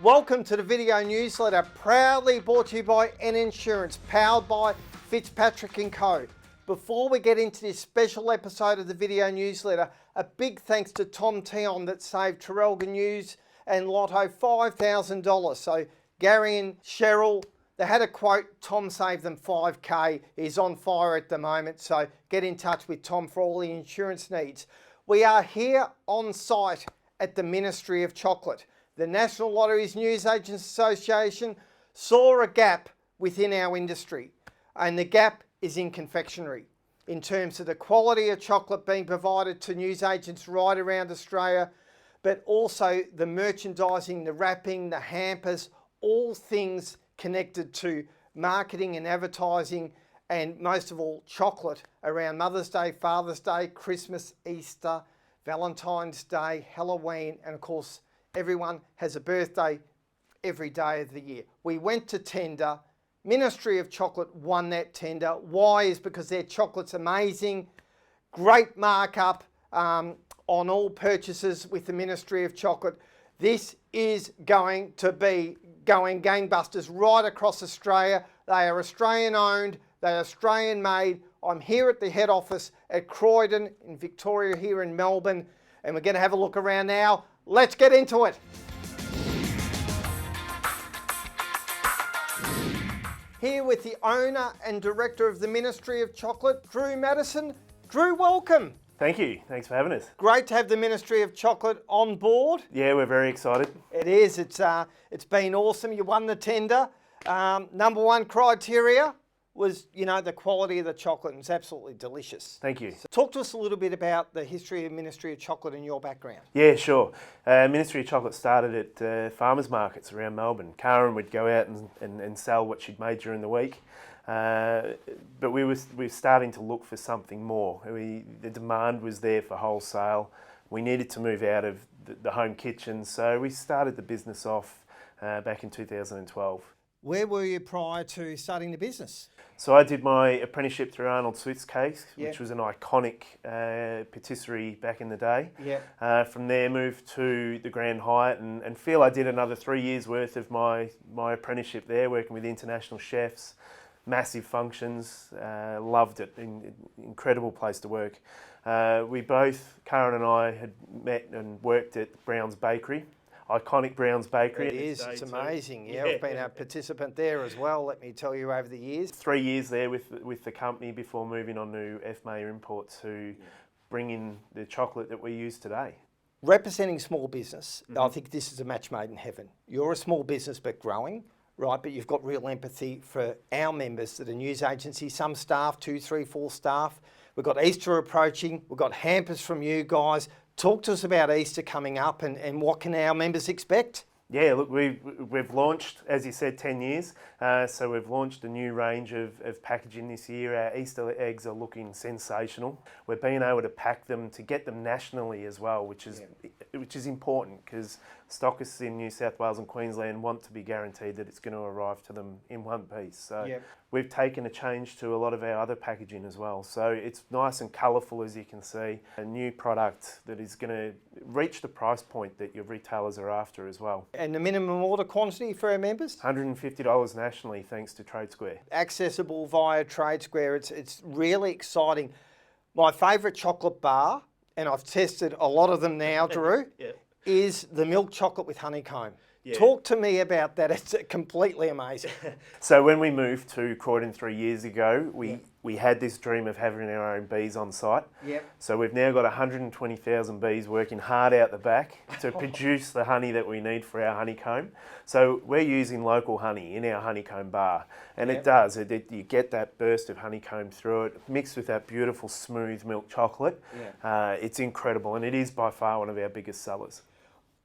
Welcome to the video newsletter, proudly brought to you by N Insurance, powered by Fitzpatrick & Co. Before we get into this special episode of the video newsletter, a big thanks to Tom Tion that saved Traralgon News and Lotto $5,000. So Gary and Cheryl, they had a quote, Tom saved them $5K. He's on fire at the moment, so get in touch with Tom for all the insurance needs. We are here on site at the Ministry of Chocolate. The National Lotteries News Agents Association saw a gap within our industry, and the gap is in confectionery in terms of the quality of chocolate being provided to news agents right around Australia, but also the merchandising, the wrapping, the hampers, all things connected to marketing and advertising, and most of all chocolate around Mother's Day, Father's Day, Christmas, Easter, Valentine's Day, Halloween, and of course everyone has a birthday every day of the year. We went to tender. Ministry of Chocolate won that tender. Why? Is because their chocolate's amazing. Great markup on all purchases with the Ministry of Chocolate. This is going to be going gangbusters right across Australia. They are Australian owned. They are Australian made. I'm here at the head office at Croydon in Victoria here in Melbourne, and we're going to have a look around now. Let's get into it. Here with the owner and director of the Ministry of Chocolate, Drew Maddison. Drew, welcome. Thank you. Thanks for having us. Great to have the Ministry of Chocolate on board. Yeah, we're very excited. It is. It's been awesome. You won the tender. Number one criteria was, the quality of the chocolate, and it's absolutely delicious. Thank you. So talk to us a little bit about the history of Ministry of Chocolate and your background. Yeah, sure. Ministry of Chocolate started at farmers markets around Melbourne. Karin would go out and sell what she'd made during the week. But we were starting to look for something more. The demand was there for wholesale. We needed to move out of the home kitchen, so we started the business off back in 2012. Where were you prior to starting the business? So I did my apprenticeship through Arnold Swift's case, Yep. which was an iconic patisserie back in the day. Yep. From there, moved to the Grand Hyatt and feel I did another 3 years worth of my apprenticeship there, working with international chefs, massive functions, loved it, incredible place to work. We both, Karin and I, had met and worked at Brown's Bakery. Iconic Brown's Bakery. It is, it's amazing. Yeah, I've been a participant there as well, let me tell you, over the years. 3 years there with the company before moving on to F. Mayer Import to bring in the chocolate that we use today. Representing small business, I think this is a match made in heaven. You're a small business but growing, right? But you've got real empathy for our members that are news agencies, some staff, 2, 3, 4 staff. We've got Easter approaching, we've got hampers from you guys. Talk to us about Easter coming up and what can our members expect? Yeah, look, we've launched, as you said, 10 years. So we've launched a new range of packaging this year. Our Easter eggs are looking sensational. We're being able to pack them to get them nationally as well, which is important because stockists in New South Wales and Queensland want to be guaranteed that it's going to arrive to them in one piece. So we've taken a change to a lot of our other packaging as well. So it's nice and colourful, as you can see. A new product that is going to reach the price point that your retailers are after as well. And the minimum order quantity for our members? $150 nationally, thanks to Trade Square. Accessible via Trade Square. It's really exciting. My favourite chocolate bar, and I've tested a lot of them now, Drew, is the milk chocolate with honeycomb. Yeah. Talk to me about that. It's completely amazing. So when we moved to Croydon 3 years ago, we had this dream of having our own bees on site. Yep. So we've now got 120,000 bees working hard out the back to produce the honey that we need for our honeycomb. So we're using local honey in our honeycomb bar. And it does. You get that burst of honeycomb through it, mixed with that beautiful smooth milk chocolate. Yeah. It's incredible, and it is by far one of our biggest sellers.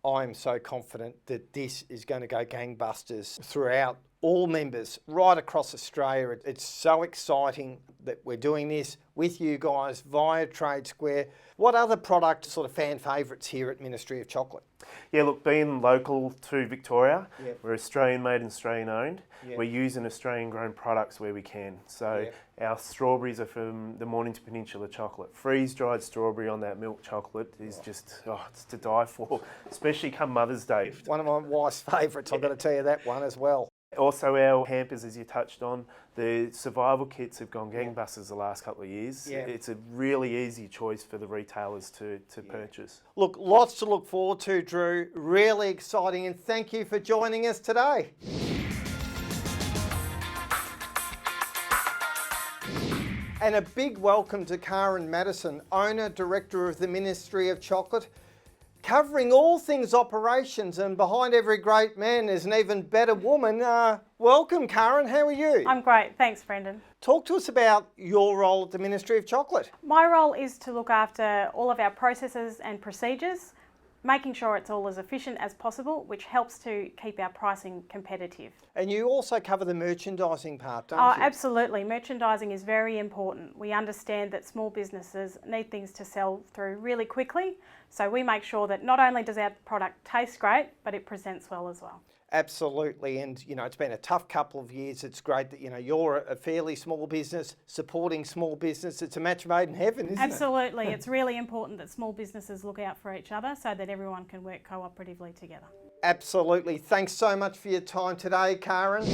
I'm so confident that this is going to go gangbusters throughout all members right across Australia. It's so exciting that we're doing this with you guys via Trade Square. What other product sort of fan favourites here at Ministry of Chocolate? Yeah, look, being local to Victoria, Yep. we're Australian made and Australian owned. Yep. We're using Australian grown products where we can. So our strawberries are from the Mornington Peninsula chocolate. Freeze dried strawberry on that milk chocolate is just, it's to die for, especially come Mother's Day. One of my wife's favourites, I've got to tell you that one as well. Also our hampers, as you touched on, the survival kits have gone gangbusters the last couple of years. Yeah. It's a really easy choice for the retailers to purchase. Look, lots to look forward to, Drew. Really exciting, and thank you for joining us today. And a big welcome to Karin Maddison, owner, director of the Ministry of Chocolate, covering all things operations, and behind every great man is an even better woman. Welcome, Karin. How are you? I'm great, thanks Brendan. Talk to us about your role at the Ministry of Chocolate. My role is to look after all of our processes and procedures, making sure it's all as efficient as possible, which helps to keep our pricing competitive. And you also cover the merchandising part, don't Oh, you? absolutely. Merchandising is very important. We understand that small businesses need things to sell through really quickly, so we make sure that not only does our product taste great, but it presents well as well. Absolutely, and it's been a tough couple of years. It's great that you're a fairly small business supporting small business. It's a match made in heaven, isn't it? Absolutely. It's really important that small businesses look out for each other so that everyone can work cooperatively together. Absolutely. Thanks so much for your time today, Karin.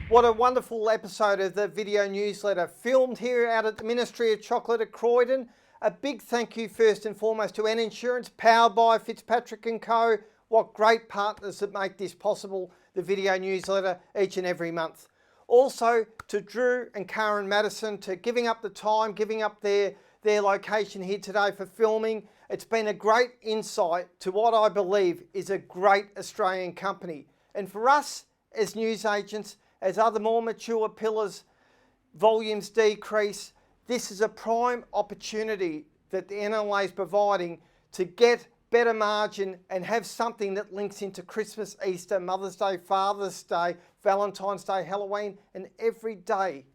What a wonderful episode of the video newsletter filmed here out at the Ministry of Chocolate at Croydon. A big thank you first and foremost to N Insurance, powered by Fitzpatrick & Co. What great partners that make this possible, the video newsletter each and every month. Also to Drew and Karin Maddison to giving up the time, giving up their location here today for filming. It's been a great insight to what I believe is a great Australian company. And for us as news agents, as other more mature pillars, volumes decrease, this is a prime opportunity that the NLNA is providing to get better margin and have something that links into Christmas, Easter, Mother's Day, Father's Day, Valentine's Day, Halloween, and every day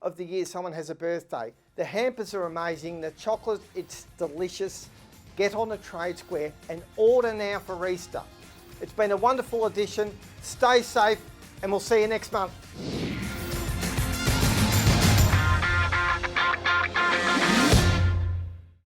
of the year someone has a birthday. The hampers are amazing, the chocolate, it's delicious. Get on the Trade Square and order now for Easter. It's been a wonderful edition. Stay safe and we'll see you next month.